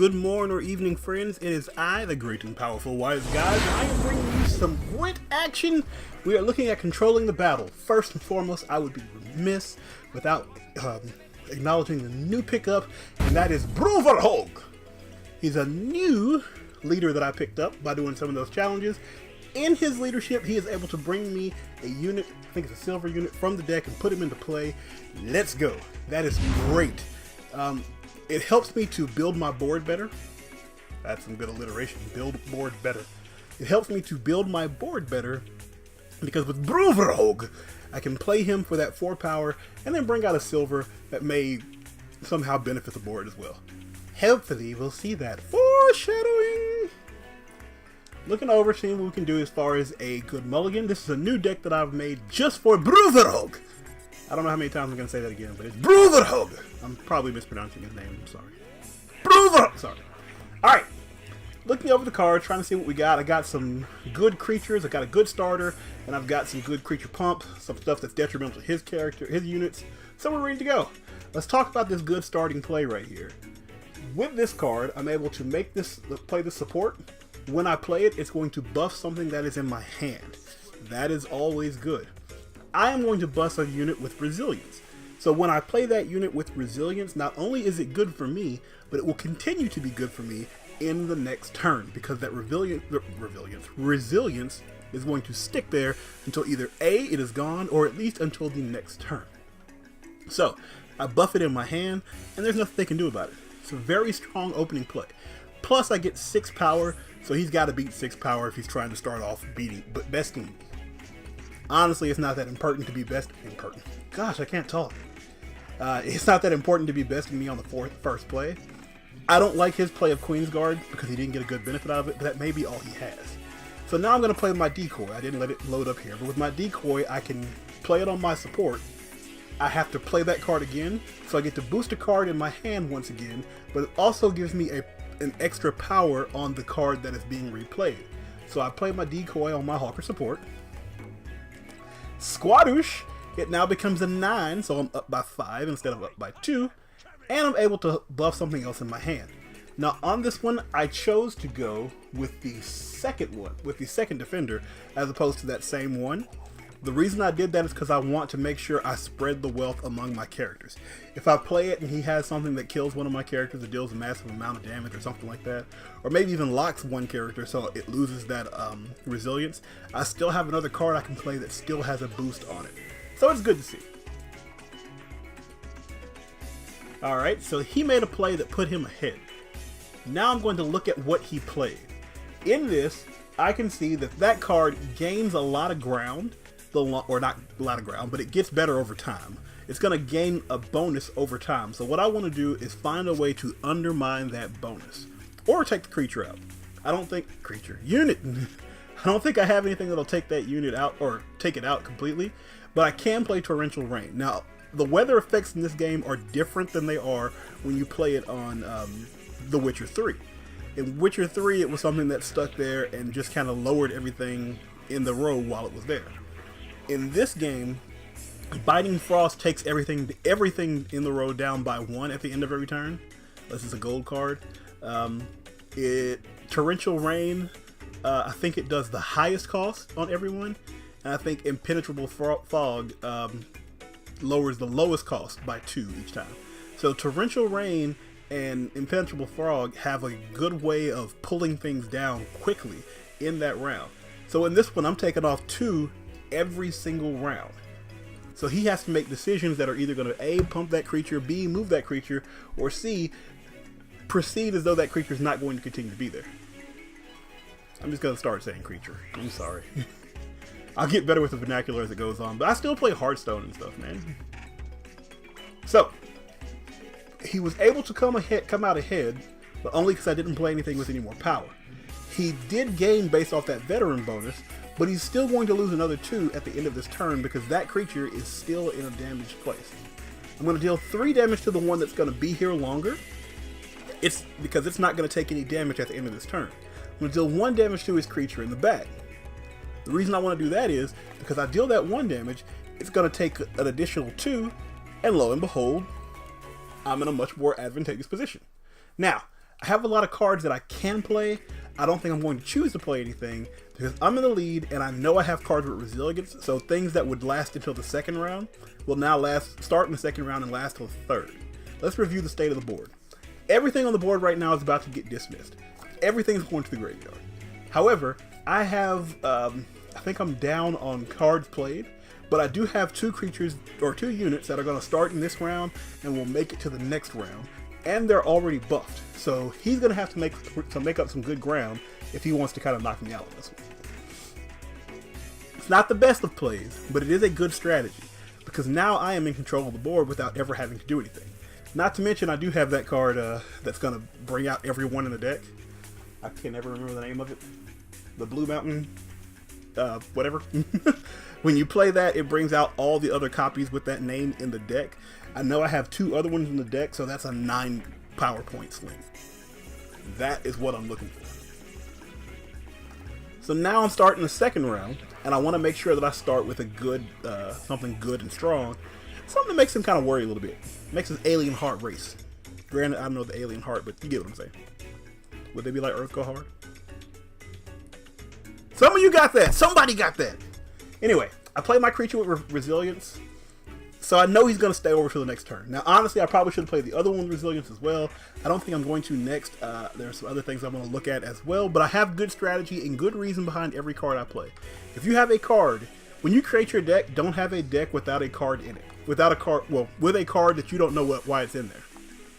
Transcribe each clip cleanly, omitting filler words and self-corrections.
Good morning or evening, friends. It is I, the great and powerful wise guy, and I am bringing you some Gwent action. We are looking at controlling the battle. First and foremost, I would be remiss without acknowledging the new pickup, and that is Bruverhog. He's a new leader that I picked up by doing some of those challenges. In his leadership, he is able to bring me a unit, I think it's a silver unit, from the deck and put him into play. Let's go. That is great. It helps me to build my board better. That's some good alliteration. Build board better. It helps me to build my board better because with Bruverhog, I can play him for that 4 power and then bring out a silver that may somehow benefit the board as well. Hopefully, we'll see that. Foreshadowing! Looking over, seeing what we can do as far as a good mulligan. This is a new deck that I've made just for Bruverhog. I don't know how many times I'm going to say that again, but it's Bruverhog. I'm probably mispronouncing his name. I'm sorry. Bruverhog! Sorry. Alright. Looking over the card, trying to see what we got. I got some good creatures. I got a good starter, and I've got some good creature pump. Some stuff that's detrimental to his character, his units. So we're ready to go. Let's talk about this good starting play right here. With this card, I'm able to make this play the support. When I play it, it's going to buff something that is in my hand. That is always good. I am going to buff a unit with resilience. So when I play that unit with resilience, not only is it good for me, but it will continue to be good for me in the next turn because that resilience is going to stick there until either A, it is gone, or at least until the next turn. So I buff it in my hand, and there's nothing they can do about it. It's a very strong opening play. Plus I get 6 power, so he's got to beat 6 power if he's trying to start off besting me. Honestly, it's not that important to be Gosh, I can't talk. It's not that important to be besting me on the first play. I don't like his play of Queen's Guard because he didn't get a good benefit out of it, but that may be all he has. So now I'm going to play with my decoy. I didn't let it load up here, but with my decoy, I can play it on my support. I have to play that card again, so I get to boost a card in my hand once again, but it also gives me an extra power on the card that is being replayed. So I play my decoy on my Hawker support. Squadoosh, it now becomes a 9, so I'm up by 5 instead of up by 2, and I'm able to buff something else in my hand. Now on this one, I chose to go with the second one, with the second defender, as opposed to that same one. The reason I did that is because I want to make sure I spread the wealth among my characters. If I play it and he has something that kills one of my characters that deals a massive amount of damage or something like that, or maybe even locks one character so it loses that resilience, I still have another card I can play that still has a boost on it. So it's good to see. Alright, so he made a play that put him ahead. Now I'm going to look at what he played. In this, I can see that that card gains a lot of ground, or not a lot of ground, but it gets better over time. It's going to gain a bonus over time. So what I want to do is find a way to undermine that bonus. Or take the creature out. Unit! I don't think I have anything that'll take that unit out, or take it out completely. But I can play Torrential Rain. Now, the weather effects in this game are different than they are when you play it on The Witcher 3. In Witcher 3, it was something that stuck there and just kind of lowered everything in the row while it was there. In this game, Biting Frost takes everything in the row down by 1 at the end of every turn. This is a gold card. Torrential Rain, I think it does the highest cost on everyone. And I think Impenetrable Fog lowers the lowest cost by 2 each time. So Torrential Rain and Impenetrable Fog have a good way of pulling things down quickly in that round. So in this one, I'm taking off 2 every single round. So he has to make decisions that are either going to A, pump that creature, B, move that creature, or C, proceed as though that creature is not going to continue to be there. I'm just going to start saying creature. I'm sorry. I'll get better with the vernacular as it goes on, but I still play Hearthstone and stuff, man. So, he was able to come out ahead, but only because I didn't play anything with any more power. He did gain based off that veteran bonus, but he's still going to lose another 2 at the end of this turn because that creature is still in a damaged place. I'm going to deal 3 damage to the one that's going to be here longer. It's because it's not going to take any damage at the end of this turn. I'm going to deal 1 damage to his creature in the back. The reason I want to do that is because I deal that 1 damage, it's going to take an additional 2, and lo and behold, I'm in a much more advantageous position. Now, I have a lot of cards that I can play. I don't think I'm going to choose to play anything because I'm in the lead and I know I have cards with resilience, so things that would last until the second round will now start in the second round and last till the third. Let's review the state of the board. Everything on the board right now is about to get dismissed. Everything's going to the graveyard. However, I have, I think I'm down on cards played, but I do have 2 creatures or 2 units that are going to start in this round and will make it to the next round. And they're already buffed, so he's going to have to make up some good ground if he wants to kind of knock me out on this one. It's not the best of plays, but it is a good strategy, because now I am in control of the board without ever having to do anything. Not to mention I do have that card that's going to bring out everyone in the deck. I can never remember the name of it. The Blue Mountain, whatever. When you play that, it brings out all the other copies with that name in the deck. I know I have 2 other ones in the deck, so that's a 9 power point swing. That is what I'm looking for. So now I'm starting the second round, and I want to make sure that I start with a good, something good and strong. Something that makes him kind of worry a little bit. Makes his alien heart race. Granted, I don't know the alien heart, but you get what I'm saying. Would they be like Earth Go Hard? Some of you got that. Somebody got that. Anyway, I play my creature with resilience. So I know he's going to stay over to the next turn. Now, honestly, I probably should have played the other one with resilience as well. I don't think I'm going to next. There's some other things I'm going to look at as well. But I have good strategy and good reason behind every card I play. If you have a card, when you create your deck, don't have a deck without a card in it. Without a card, well, with a card that you don't know why it's in there.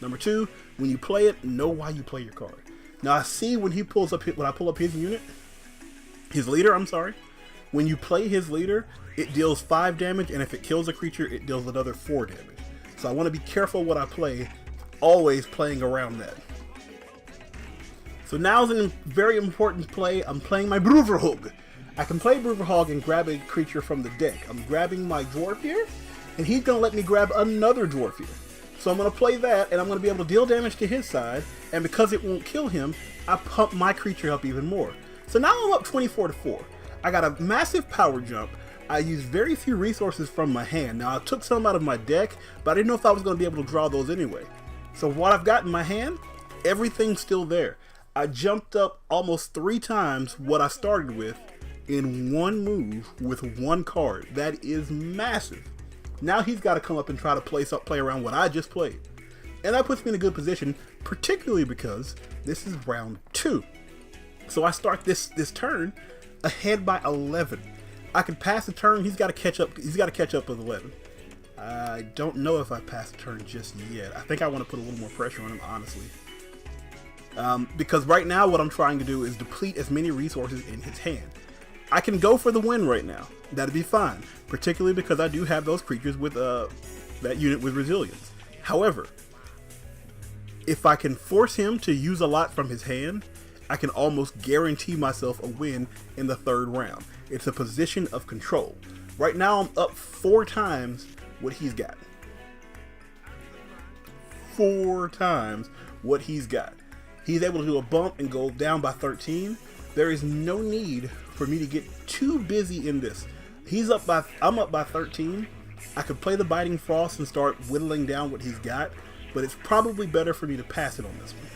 Number 2, when you play it, know why you play your card. Now, I see when he pulls up, when I pull up his unit, his leader, I'm sorry. When you play his leader, it deals 5 damage, and if it kills a creature, it deals another 4 damage. So I want to be careful what I play, always playing around that. So now is a very important play. I'm playing my Bruverhog. I can play Bruverhog and grab a creature from the deck. I'm grabbing my dwarf here, and he's going to let me grab another dwarf here. So I'm going to play that, and I'm going to be able to deal damage to his side, and because it won't kill him, I pump my creature up even more. So now I'm up 24-4. I got a massive power jump. I used very few resources from my hand. Now, I took some out of my deck, but I didn't know if I was going to be able to draw those anyway. So what I've got in my hand, everything's still there. I jumped up almost 3 times what I started with in one move with 1 card. That is massive. Now he's got to come up and try to play around what I just played. And that puts me in a good position, particularly because this is round 2. So I start this turn ahead by 11. I can pass the turn. He's got to catch up. He's got to catch up with 11. I don't know if I passed the turn just yet. I think I want to put a little more pressure on him, honestly. Because right now what I'm trying to do is deplete as many resources in his hand. I can go for the win right now. That'd be fine. Particularly because I do have those creatures with that unit with resilience. However, if I can force him to use a lot from his hand, I can almost guarantee myself a win in the 3rd round. It's a position of control. Right now I'm up 4 times what he's got. 4 times what he's got. He's able to do a bump and go down by 13. There is no need for me to get too busy in this. I'm up by 13. I could play the Biting Frost and start whittling down what he's got, but it's probably better for me to pass it on this one.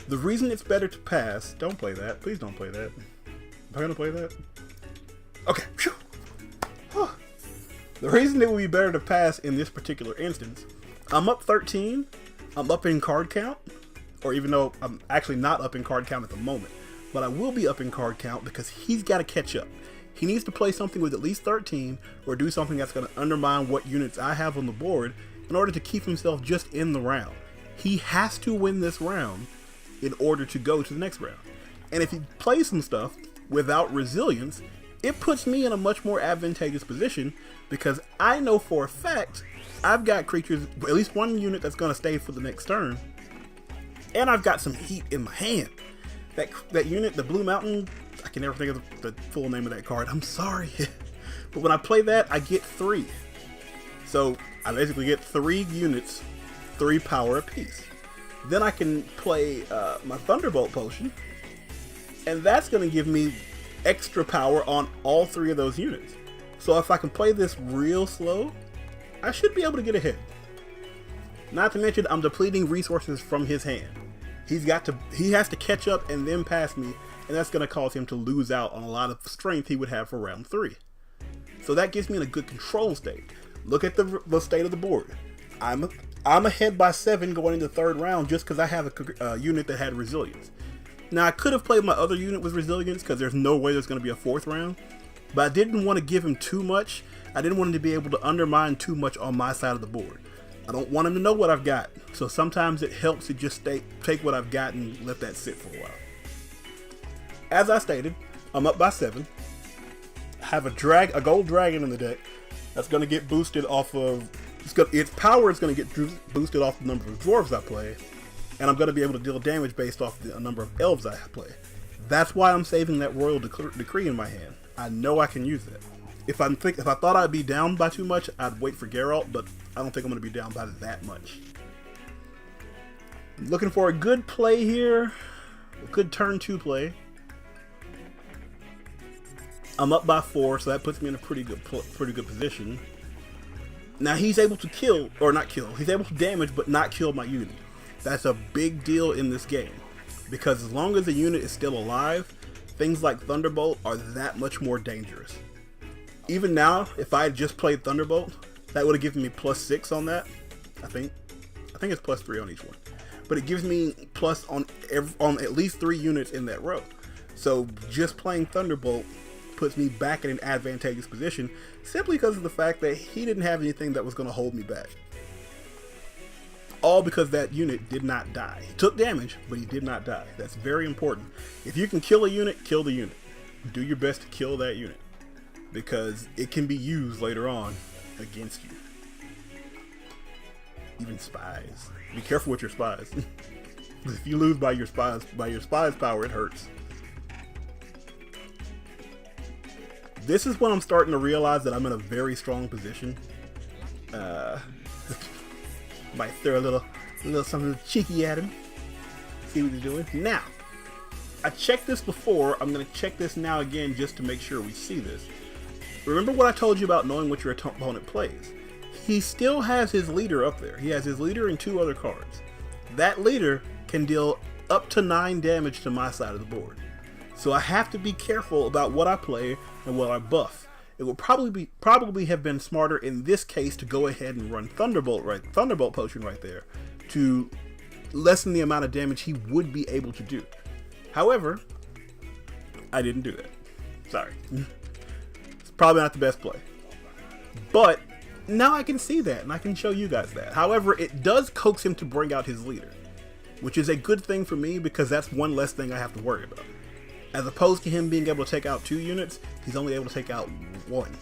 The reason it's better to pass, don't play that. Please don't play that. Am I going to play that? Okay. The reason it would be better to pass in this particular instance, I'm up 13. I'm up in card count, or even though I'm actually not up in card count at the moment, but I will be up in card count because he's got to catch up. He needs to play something with at least 13 or do something that's going to undermine what units I have on the board in order to keep himself just in the round. He has to win this round in order to go to the next round. And if he plays some stuff without resilience, it puts me in a much more advantageous position because I know for a fact I've got creatures, at least 1 unit that's going to stay for the next turn, and I've got some heat in my hand. That unit, the Blue Mountain, I can never think of the full name of that card. I'm sorry. But when I play that, I get 3. So I basically get 3 units, 3 power apiece. Then I can play my Thunderbolt Potion, and that's going to give me extra power on all 3 of those units. So if I can play this real slow, I should be able to get ahead. Not to mention, I'm depleting resources from his hand. He has to catch up and then pass me, and that's going to cause him to lose out on a lot of strength he would have for round 3. So that gets me in a good control state. Look at the state of the board. I'm ahead by 7 going into the 3rd round just because I have a unit that had resilience. Now I could have played my other unit with resilience because there's no way there's going to be a 4th round, but I didn't want to give him too much. I didn't want him to be able to undermine too much on my side of the board. I don't want him to know what I've got, so sometimes it helps to just take what I've got and let that sit for a while. As I stated, I'm up by 7. I have a gold dragon in the deck that's going to get boosted off of its power is going to get boosted off the number of dwarves I play, and I'm going to be able to deal damage based off the number of elves I play. That's why I'm saving that royal decree in my hand. I know I can use that. If I thought I'd be down by too much, I'd wait for Geralt, but I don't think I'm going to be down by that much. I'm looking for a good play here, a good turn 2 play. I'm up by 4, so that puts me in a pretty good position. Now he's able to kill, or not kill, he's able to damage but not kill my unit. That's a big deal in this game, because as long as the unit is still alive, things like Thunderbolt are that much more dangerous. Even now, if I had just played Thunderbolt, that would have given me +6 on that. I think it's +3 on each one, but it gives me plus on at least 3 units in that row. So just playing Thunderbolt puts me back in an advantageous position simply because of the fact that he didn't have anything that was going to hold me back. All because that unit did not die. He took damage, but he did not die. That's very important. If you can kill a unit, kill the unit. Do your best to kill that unit, because it can be used later on against you. Even spies. Be careful with your spies. If you lose by your spies power, it hurts. This is when I'm starting to realize that I'm in a very strong position. Might throw a little something cheeky at him. See what he's doing. Now, I checked this before. I'm going to check this now again just to make sure we see this. Remember what I told you about knowing what your opponent plays. He still has his leader up there. He has his leader and 2 other cards. That leader can deal up to 9 damage to my side of the board. So I have to be careful about what I play and what I buff. It would probably have been smarter in this case to go ahead and run Thunderbolt Potion right there to lessen the amount of damage he would be able to do. However, I didn't do that. Sorry. It's probably not the best play. But now I can see that and I can show you guys that. However, it does coax him to bring out his leader, which is a good thing for me because that's one less thing I have to worry about. As opposed to him being able to take out 2 units, he's only able to take out 1.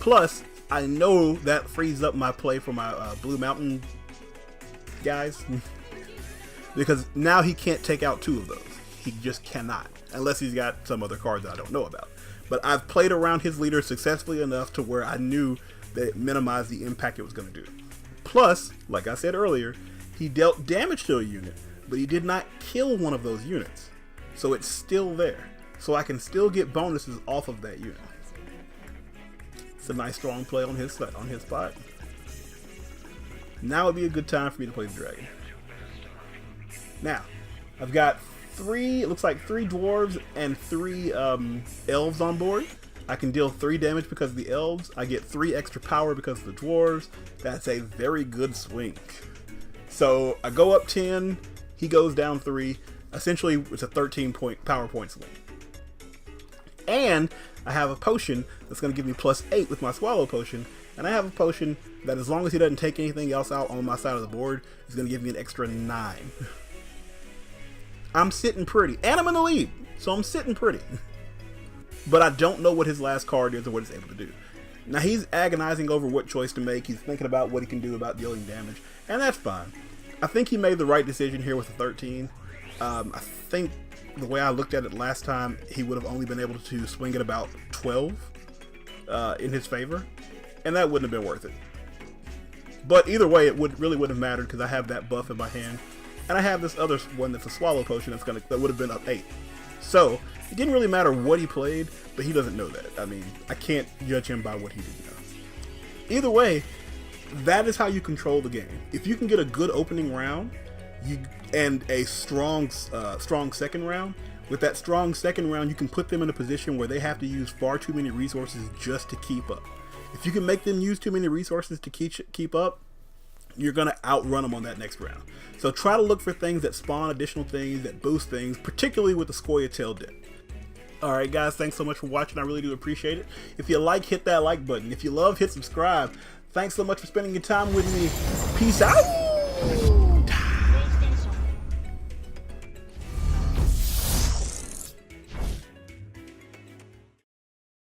Plus, I know that frees up my play for my Blue Mountain guys. Because now he can't take out 2 of those. He just cannot. Unless he's got some other cards that I don't know about. But I've played around his leader successfully enough to where I knew that it minimized the impact it was going to do. Plus, like I said earlier, he dealt damage to a unit, but he did not kill one of those units. So it's still there. So I can still get bonuses off of that unit. It's a nice strong play on his spot. Now would be a good time for me to play the dragon. Now, I've got 3, it looks like 3 dwarves and 3 elves on board. I can deal 3 damage because of the elves. I get 3 extra power because of the dwarves. That's a very good swing. So I go up 10, he goes down 3. Essentially, it's a 13 power point swing. And I have a potion that's going to give me +8 with my swallow potion. And I have a potion that, as long as he doesn't take anything else out on my side of the board, is going to give me an extra 9. I'm sitting pretty. And I'm in the lead. So I'm sitting pretty. But I don't know what his last card is or what it's able to do. Now he's agonizing over what choice to make. He's thinking about what he can do about dealing damage. And that's fine. I think he made the right decision here with the 13. I think the way I looked at it last time, he would have only been able to swing at about 12 in his favor, and that wouldn't have been worth it. But either way, it really wouldn't have mattered because I have that buff in my hand, and I have this other one that's a swallow potion that would have been up 8. So it didn't really matter what he played, but he doesn't know that. I mean, I can't judge him by what he didn't know. Either way, that is how you control the game. If you can get a good opening round, and a strong second round. With that strong second round, you can put them in a position where they have to use far too many resources just to keep up. If you can make them use too many resources to keep up, you're going to outrun them on that next round. So try to look for things that spawn additional things, that boost things, particularly with the Scoia'tael deck. Alright guys, thanks so much for watching. I really do appreciate it. If you like, hit that like button. If you love, hit subscribe. Thanks so much for spending your time with me. Peace out!